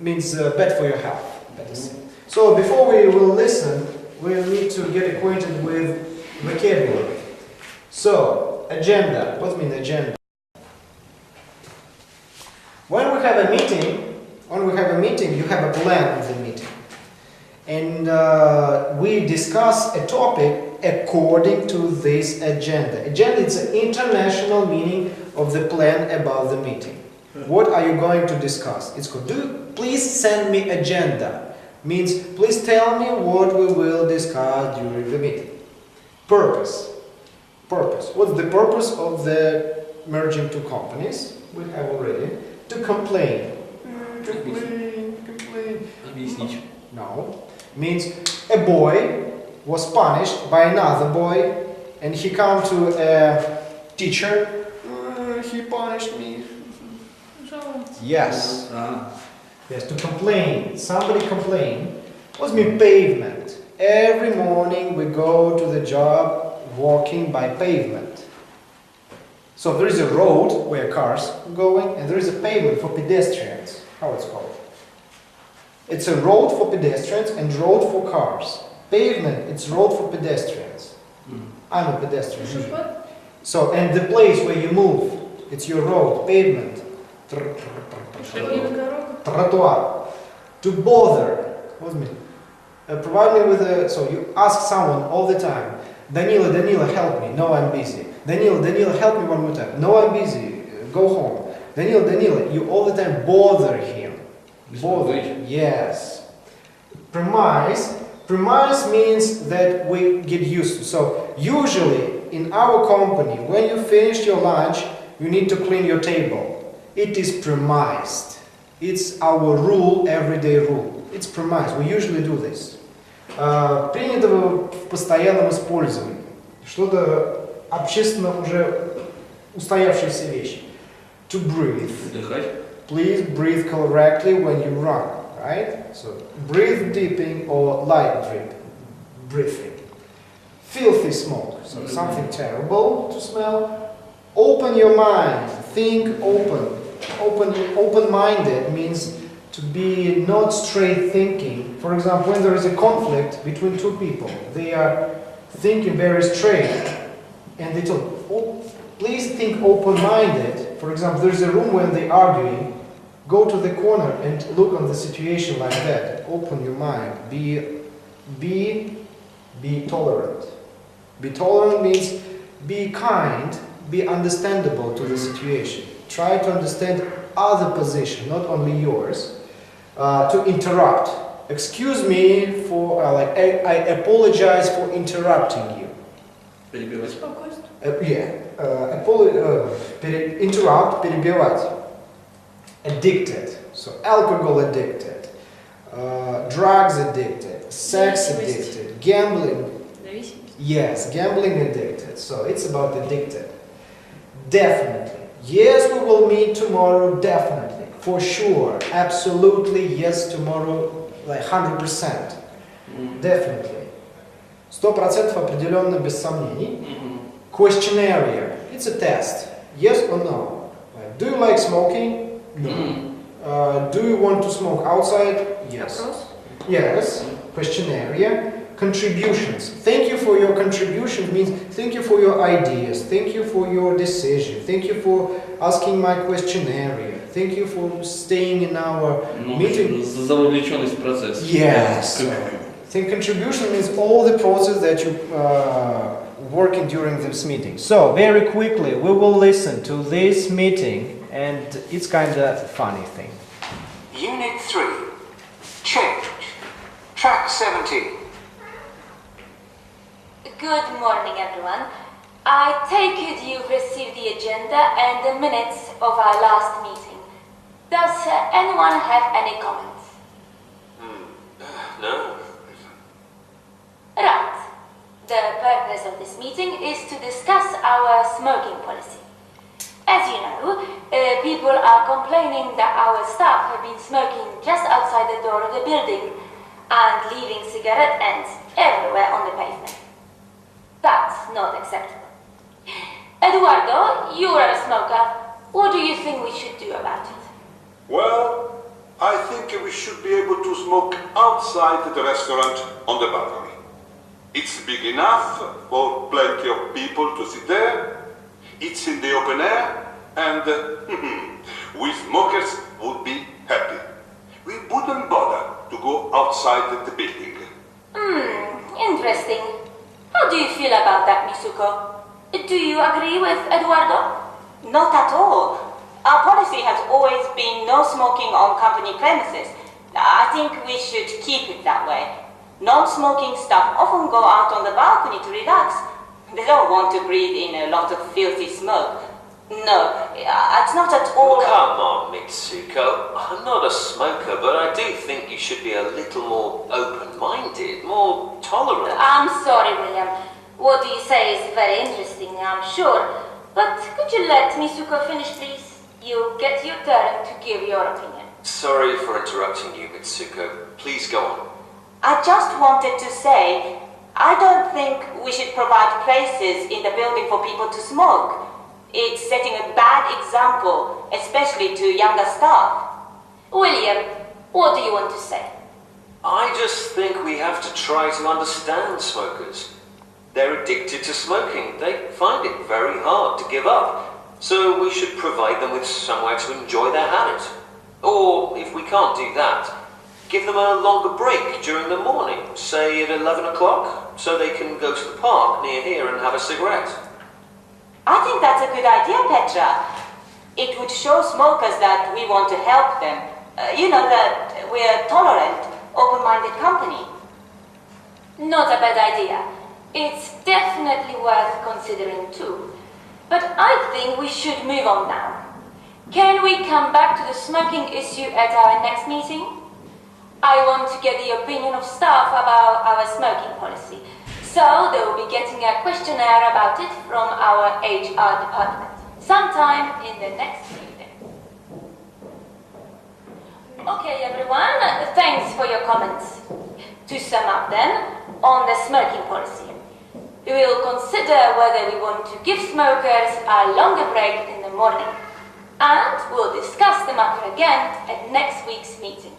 means bad for your health, better say. So before we will listen, we need to get acquainted with vocabulary. So, agenda. What means agenda? When we have a meeting, you have a plan of the meeting. And we discuss a topic according to this agenda. Agenda is the international meaning of the plan about the meeting. What are you going to discuss? It's called, please send me agenda. Means, please tell me what we will discuss during the meeting. Purpose. What's the purpose of the merging two companies? We have already. To complain. Объяснить. No. Means a boy was punished by another boy, and he come to a teacher. He punished me. Yes. Yes, to complain. Somebody complain. What's mean pavement? Every morning we go to the job walking by pavement. So there is a road where cars are going, and there is a pavement for pedestrians. How it's called? It's a road for pedestrians and road for cars. Pavement, it's road for pedestrians. I'm a pedestrian. usually. So, and the place where you move, it's your road, pavement. Trottoir. To bother. What does it mean? Provide me with a... So you ask someone all the time, Danila, help me. No, I'm busy. Danila, help me one more time. No, I'm busy. Go home. Danila, you all the time bother him. Bother. Yes. Premise means that we get used to. So usually in our company, when you finish your lunch, you need to clean your table. It is premised. It's our rule, everyday rule. It's premised. We usually do this. Принято в постоянном использовании. Что-то общественно уже устоявшиеся вещи. To breathe. Вдыхать. Please breathe correctly when you run, right? So breathe dipping or light breathing. Filthy smoke, so something terrible to smell. Open your mind, think open. Open-minded means to be not straight thinking. For example, when there is a conflict between two people, they are thinking very straight, and they talk, please think open-minded. For example, there's a room when they're arguing, go to the corner and look on the situation like that. Open your mind. Be tolerant. Be tolerant means be kind, be understandable to the situation. Try to understand other position, not only yours. To interrupt. Excuse me for, I apologize for interrupting you. Перебивать. Interrupt, перебивать. Addicted. So alcohol addicted, drugs addicted, sex addicted, gambling. Yes, gambling addicted. So it's about addicted. Definitely. Yes, we will meet tomorrow. Definitely. For sure. Absolutely. Yes, tomorrow. Like 100%. Definitely. 100% определенно без сомнений. Questionnaire. It's a test. Yes or no? Like, do you like smoking? No. Do you want to smoke outside? Yes. Yes. Questionnaire. Contributions. Thank you for your contribution means thank you for your ideas. Thank you for your decision. Thank you for asking my questionnaire. Thank you for staying in our meeting. За вовлеченность в процесс. Yes. I think contribution means all the process that you working during this meeting. So very quickly we will listen to this meeting, and it's kind of funny thing. Unit 3. Change. Track 17. Good morning, everyone. I take it you've received the agenda and the minutes of our last meeting. Does anyone have any comments? No. Right. The purpose of this meeting is to discuss our smoking policy. As you know, people are complaining that our staff have been smoking just outside the door of the building and leaving cigarette ends everywhere on the pavement. That's not acceptable. Eduardo, you are a smoker. What do you think we should do about it? Well, I think we should be able to smoke outside the restaurant on the balcony. It's big enough for plenty of people to sit there. It's in the open air, and we smokers would be happy. We wouldn't bother to go outside the building. Interesting. How do you feel about that, Misuko? Do you agree with Eduardo? Not at all. Our policy has always been no smoking on company premises. I think we should keep it that way. Non-smoking staff often go out on the balcony to relax. They don't want to breathe in a lot of filthy smoke. No, it's not at all... Come on, Mitsuko. I'm not a smoker, but I do think you should be a little more open-minded, more tolerant. I'm sorry, William. What you say is very interesting, I'm sure. But could you let Misuko finish, please? You get your turn to give your opinion. Sorry for interrupting you, Mitsuko. Please go on. I just wanted to say, I don't think we should provide places in the building for people to smoke. It's setting a bad example, especially to younger staff. William, what do you want to say? I just think we have to try to understand smokers. They're addicted to smoking. They find it very hard to give up. So we should provide them with somewhere to enjoy their habit. Or, if we can't do that, give them a longer break during the morning, say at 11 o'clock, so they can go to the park near here and have a cigarette. I think that's a good idea, Petra. It would show smokers that we want to help them. That we're a tolerant, open-minded company. Not a bad idea. It's definitely worth considering too. But I think we should move on now. Can we come back to the smoking issue at our next meeting? I want to get the opinion of staff about our smoking policy. So they will be getting a questionnaire about it from our HR department sometime in the next meeting. Okay, everyone, thanks for your comments. To sum up then, on the smoking policy, we will consider whether we want to give smokers a longer break in the morning, and we'll discuss the matter again at next week's meeting.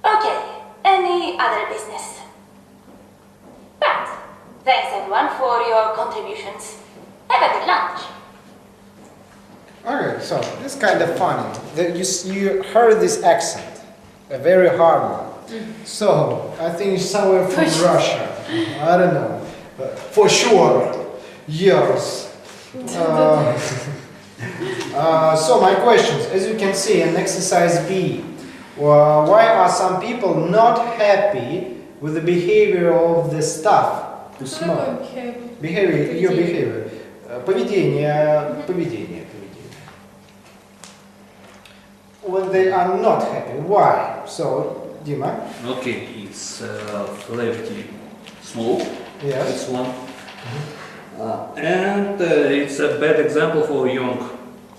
Okay, any other business? Right. Thanks everyone for your contributions. Have a good lunch. Okay, so it's kind of funny. You heard this accent, a very hard one. So I think it's somewhere from Russia. I don't know, but for sure, yes. So my questions, as you can see in exercise B, why are some people not happy with the behavior of the staff who smoke? Behavior, your behavior. Поведение. When they are not happy, why? So, Dima? Okay, it's lefty smoke. Yes. It's one. And it's a bad example for young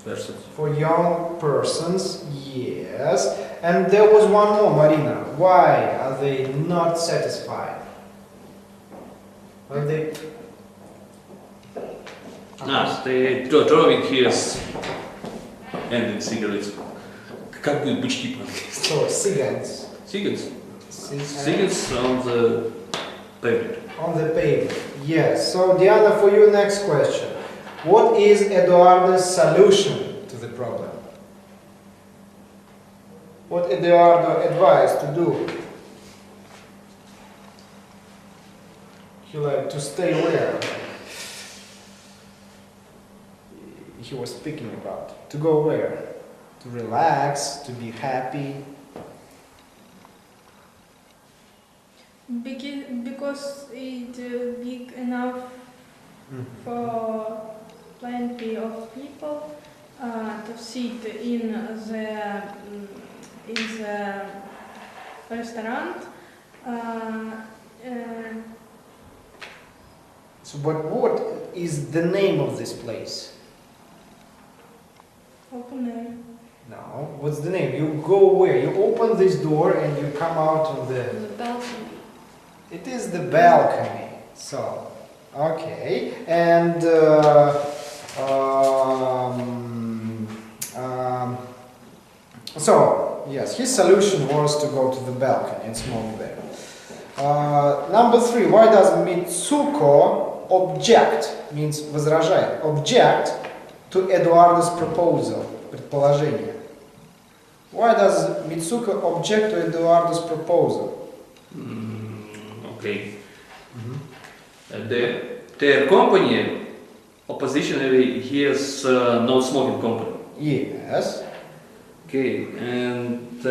persons. For young persons, yes. And there was one more, Marina. Why are they not satisfied? Are they? They throwing his ending cigarettes. Как будет бычки по-английски? So, cigarettes. Cigarettes. Cigarettes on the pavement. On the pavement, yes. So, Diana, for you, next question. What is Eduardo's solution to the problem? What Eduardo advised to do? He liked to stay where? He was speaking about. To go where? To relax, to be happy. Because it's big enough for plenty of people to sit in the restaurant. So, but what is the name of this place? Open air. No. What's the name? You go where? You open this door and you come out on the balcony. It is the balcony. So, okay. And so, yes, his solution was to go to the balcony and smoke there. Number 3. Why does Mitsuko object, means возражает, object to Eduardo's proposal, предположение? Why does Mitsuko object to Eduardo's proposal? Okay. Their company, oppositionally, he is no smoking company. Yes. Okay, and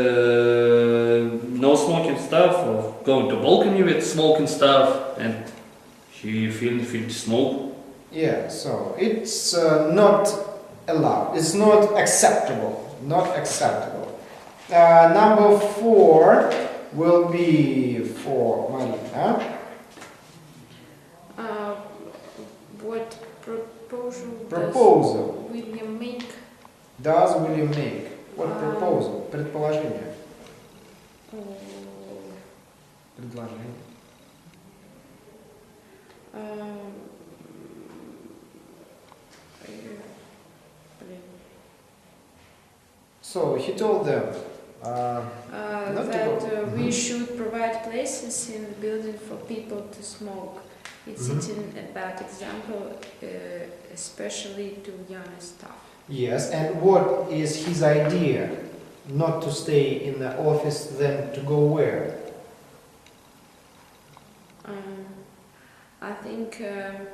no smoking stuff, or going to balcony with smoking stuff, and he feel smoke. Yeah, so it's not allowed. It's not acceptable. Not acceptable. Number 4 will be for Marina. What proposal Proposal. does William make? Does William make? What proposal? Предположение. Предложение. So he told them that we should provide places in the building for people to smoke. It's a bad example, especially to young staff. Yes, and what is his idea? Not to stay in the office, then to go where? I think. Sorry.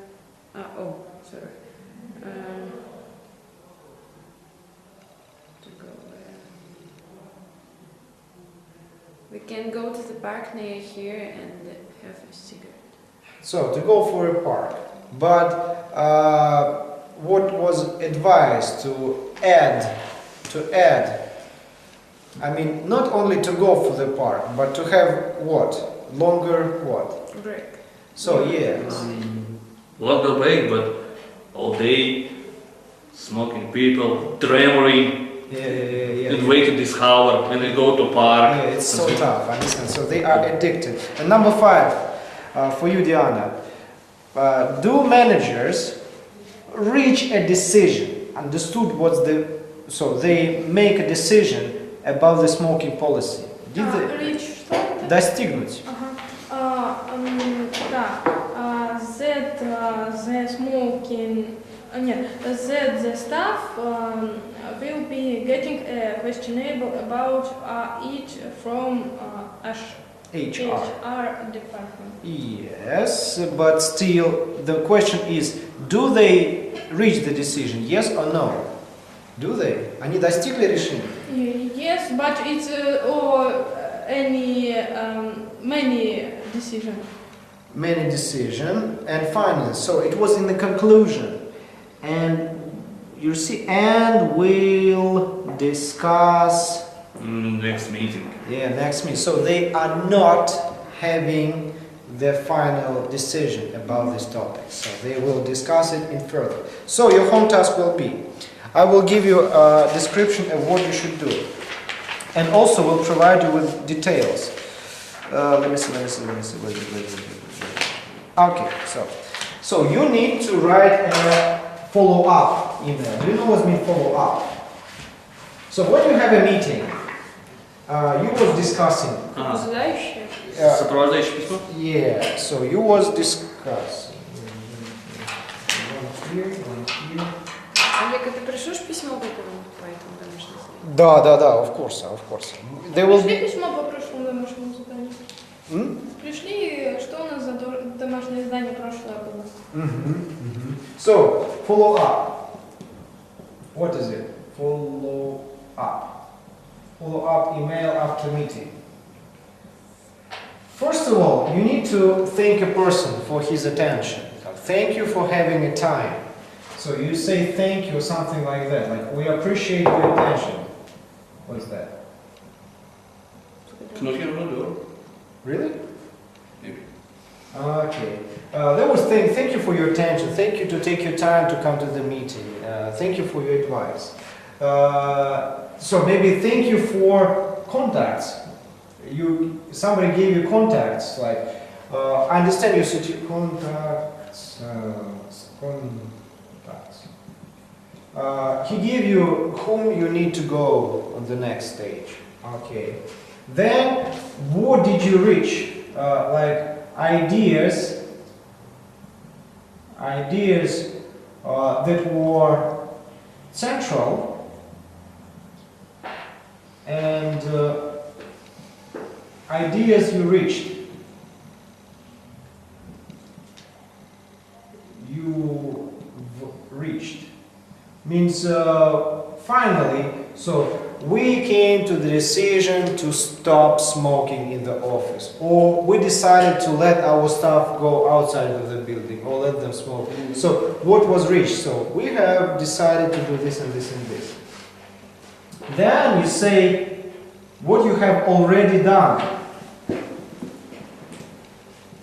To go where? We can go to the park near here and have a cigarette. So to go for a park, but what was advised to add? I mean, not only to go for the park, but to have what? Longer what? Break. So yeah. Longer break, but all day smoking people, tremoring. And wait at this hour and then go to park. Yeah, it's so tough, I understand. So they are addicted. And number 5, for you, Diana, do managers reach a decision? Understood what's the... So they make a decision about the smoking policy. Did they... Reach что? Достигнуть. That the smoking... that the staff will be getting a questionnaire about each from HR department. Yes, but still the question is, do they reach the decision, yes or no? Do they? Они достигли решения? Yes, but it's many decisions. Many decision, and finally, so it was in the conclusion, and you see, and we'll discuss next meeting. Yeah, next meeting. So they are not having the final decision about this topic. So they will discuss it in further. So your home task will be, I will give you a description of what you should do, and also will provide you with details. Let me see. Wait. Okay, so you need to write a follow-up email. Do you know what means follow-up? So when you have a meeting, you was discussing. Сопровождающее письмо? Yeah, so you was discussing. One here. Олег, ты пришлешь письмо какое-нибудь по этому домашнему заданию? Да, of course. They will Пришли письмо по прошлому домашнему заданию. Пришли, что у нас за домашнее задание прошлое было. So, follow up. What is it? Follow up. Follow up email after meeting. First of all, you need to thank a person for his attention. Thank you for having a time. So you say thank you or something like that. Like, we appreciate your attention. What is that? Knocking on the door. Really? Maybe. Okay. There was thank you for your attention. Thank you to take your time to come to the meeting. Thank you for your advice. So maybe thank you for contacts. Somebody gave you contacts. Like I understand your situation. Contacts. He gave you whom you need to go on the next stage. Okay. Then, what did you reach? Like ideas that were central and ideas you reached. Means finally, so we came to the decision to stop smoking in the office, or we decided to let our staff go outside of the building or let them smoke. So what was reached? So we have decided to do this and this and this. Then you say what you have already done.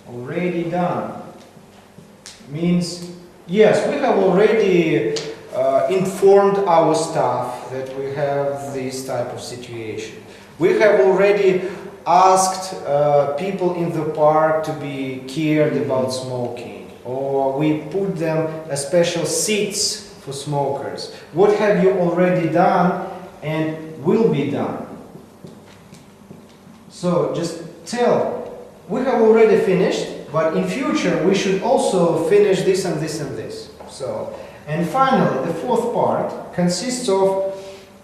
Already done means yes, we have already informed our staff that we have this type of situation. We have already asked people in the park to be cared about smoking, or we put them a special seats for smokers. What have you already done and will be done? So just tell, we have already finished, but in future we should also finish this and this and this. So. And finally, the fourth part consists of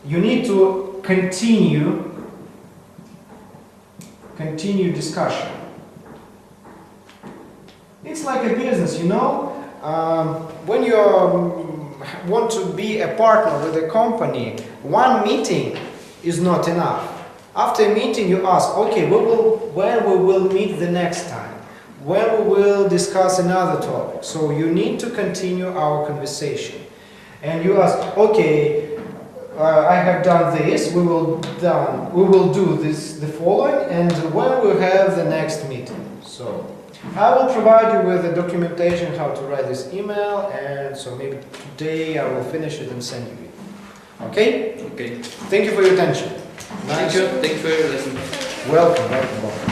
you need to continue discussion. It's like a business, you know. When you want to be a partner with a company, one meeting is not enough. After a meeting, you ask, okay, when we will meet the next time. When we will discuss another topic. So you need to continue our conversation. And you ask, okay, I have done this, we will do this, the following, and when we have the next meeting. So I will provide you with the documentation how to write this email, and so maybe today I will finish it and send you it. Okay? Okay. Thank you for your attention. Thank you for your lesson. Welcome.